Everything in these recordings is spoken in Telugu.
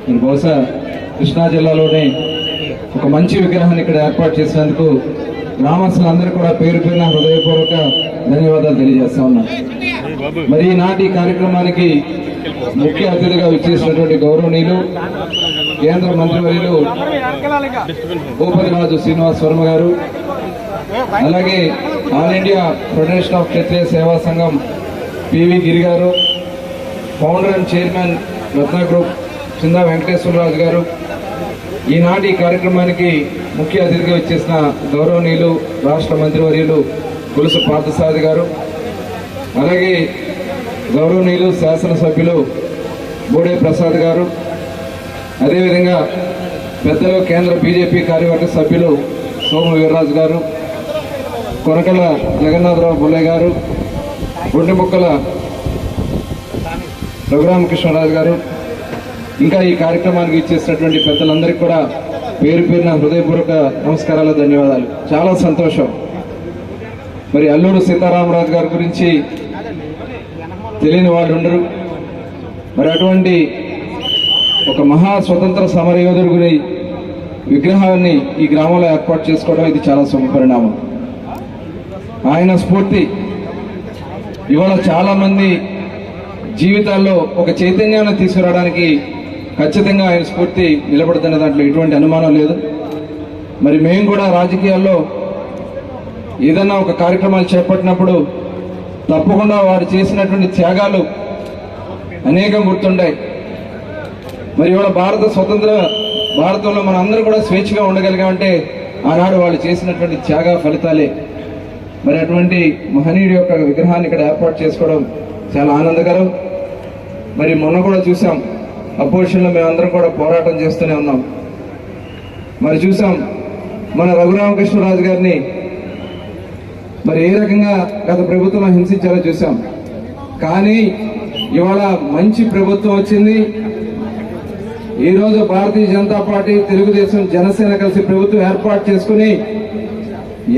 మీరు బహుశా కృష్ణా జిల్లాలోనే ఒక మంచి విగ్రహాన్ని ఇక్కడ ఏర్పాటు చేసినందుకు గ్రామస్తులందరూ కూడా పేరు పేరున హృదయపూర్వక ధన్యవాదాలు తెలియజేస్తా ఉన్నాను. మరి ఈనాటి కార్యక్రమానికి ముఖ్య అతిథిగా విచ్చేసినటువంటి గౌరవనీయులు కేంద్ర మంత్రివర్యులు భూపతిరాజు శ్రీనివాస్ వర్మ గారు, అలాగే all India federation of Kshatriya Seva Sangham PV Giri garu, founder and chairman Ratna group Chinda Venkateswararaju garu, ఈనాటి కార్యక్రమానికి ముఖ్య అతిథిగా వచ్చేసిన గౌరవనీయులు రాష్ట్ర మంత్రివర్యులు పులుసు పార్థసారథి గారు, అలాగే గౌరవనీయులు శాసనసభ్యులు బూడే ప్రసాద్ గారు, అదేవిధంగా పెద్దలు కేంద్ర బీజేపీ కార్యవర్గ సభ్యులు సోము వీర్రాజు గారు, కొనకల జగన్నాథరావు బుల్లే గారు, గుండెముక్కల రఘురామకృష్ణరాజు గారు, ఇంకా ఈ కార్యక్రమానికి ఇచ్చేసినటువంటి పెద్దలందరికీ కూడా పేరు పేరున హృదయపూర్వక నమస్కారాలు, ధన్యవాదాలు. చాలా సంతోషం. మరి అల్లూరు సీతారామరాజు గారి గురించి తెలియని వాళ్ళు ఉండరు. మరి అటువంటి ఒక మహా స్వతంత్ర సమరయోధుడి విగ్రహాన్ని ఈ గ్రామంలో ఏర్పాటు చేసుకోవడం ఇది చాలా శుభపరిణామం. ఆయన స్ఫూర్తి ఇవాళ చాలా మంది జీవితాల్లో ఒక చైతన్యాన్ని తీసుకురావడానికి ఖచ్చితంగా ఆయన స్ఫూర్తి నిలబడుతున్న దాంట్లో ఎటువంటి అనుమానం లేదు. మరి మేము కూడా రాజకీయాల్లో ఏదన్నా ఒక కార్యక్రమాలు చేపట్టినప్పుడు తప్పకుండా వారు చేసినటువంటి త్యాగాలు అనేకం గుర్తుంటాయి. మరి ఇవాళ భారతంలో మనం అందరూ కూడా స్వేచ్ఛగా ఉండగలిగామంటే ఆనాడు వాళ్ళు చేసినటువంటి త్యాగ ఫలితాలే. మరి అటువంటి మహనీయుడి యొక్క విగ్రహాన్ని ఇక్కడ ఏర్పాటు చేసుకోవడం చాలా ఆనందకరం. మరి మొన్న కూడా చూసాం, అపోజిషన్లో మేమందరం కూడా పోరాటం చేస్తూనే ఉన్నాం. మరి చూసాం మన రఘురామకృష్ణరాజు గారిని మరి ఏ రకంగా గత ప్రభుత్వం హింసించారో చూసాం. కానీ ఇవాళ మంచి ప్రభుత్వం వచ్చింది. ఈరోజు భారతీయ జనతా పార్టీ, తెలుగుదేశం, జనసేన కలిసి ప్రభుత్వం ఏర్పాటు చేసుకుని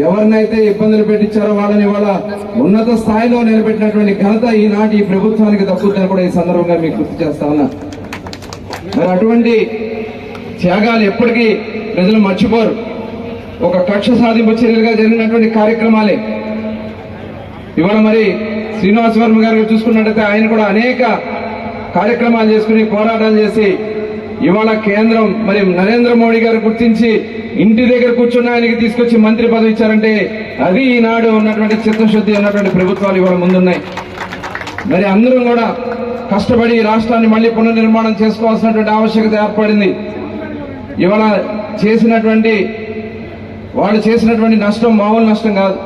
ఎవరినైతే ఇబ్బందులు పెట్టించారో వాళ్ళని ఇవాళ ఉన్నత స్థాయిలో నిలబెట్టినటువంటి ఘనత ఈనాటి ఈ ప్రభుత్వానికి దక్కుతుందని కూడా ఈ సందర్భంగా మీకు గుర్తు చేస్తా ఉన్నా. మరి అటువంటి త్యాగాలు ఎప్పటికీ ప్రజలు మర్చిపోరు. ఒక కక్ష సాధింపు చర్యలుగా జరిగినటువంటి కార్యక్రమాలే. ఇవాళ మరి శ్రీనివాస్ వర్మ గారు చూసుకున్నట్టయితే ఆయన కూడా అనేక కార్యక్రమాలు చేసుకుని పోరాటాలు చేసి ఇవాళ కేంద్రం మరి నరేంద్ర మోడీ గారు గుర్తించి ఇంటి దగ్గర కూర్చున్న ఆయనకి తీసుకొచ్చి మంత్రి పదవి ఇచ్చారంటే అది ఈనాడు ఉన్నటువంటి చిత్తశుద్ధి ఉన్నటువంటి ప్రభుత్వాలు ఇవాళ ముందున్నాయి. మరి అందరం కూడా కష్టపడి రాష్ట్రాన్ని మళ్ళీ పునర్నిర్మాణం చేసుకోవాల్సినటువంటి ఆవశ్యకత ఏర్పడింది. ఇవాళ వాళ్ళు చేసినటువంటి నష్టం మామూలు నష్టం కాదు.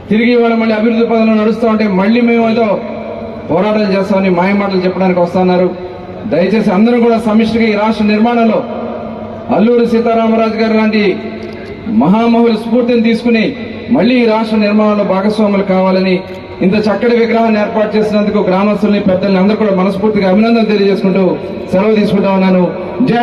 తిరిగి ఇవాళ మళ్ళీ అభివృద్ధి పదంలో నడుస్తూ ఉంటే మళ్ళీ మేము ఏదో పోరాటాలు చేస్తామని మాయమాటలు చెప్పడానికి వస్తున్నారు. దయచేసి అందరూ కూడా సమిష్టిగా ఈ రాష్ట్ర నిర్మాణంలో అల్లూరి సీతారామరాజు గారు లాంటి మహామహుల స్ఫూర్తిని తీసుకుని మళ్ళీ ఈ రాష్ట్ర నిర్మాణంలో భాగస్వాములు కావాలని ఇంత చక్కటి విగ్రహాన్ని ఏర్పాటు చేసినందుకు గ్రామస్తుల్ని, పెద్దల్ని అందరూ కూడా మనస్ఫూర్తిగా అభినందనలు తెలియజేసుకుంటూ సెలవు తీసుకుంటా ఉన్నాను. జై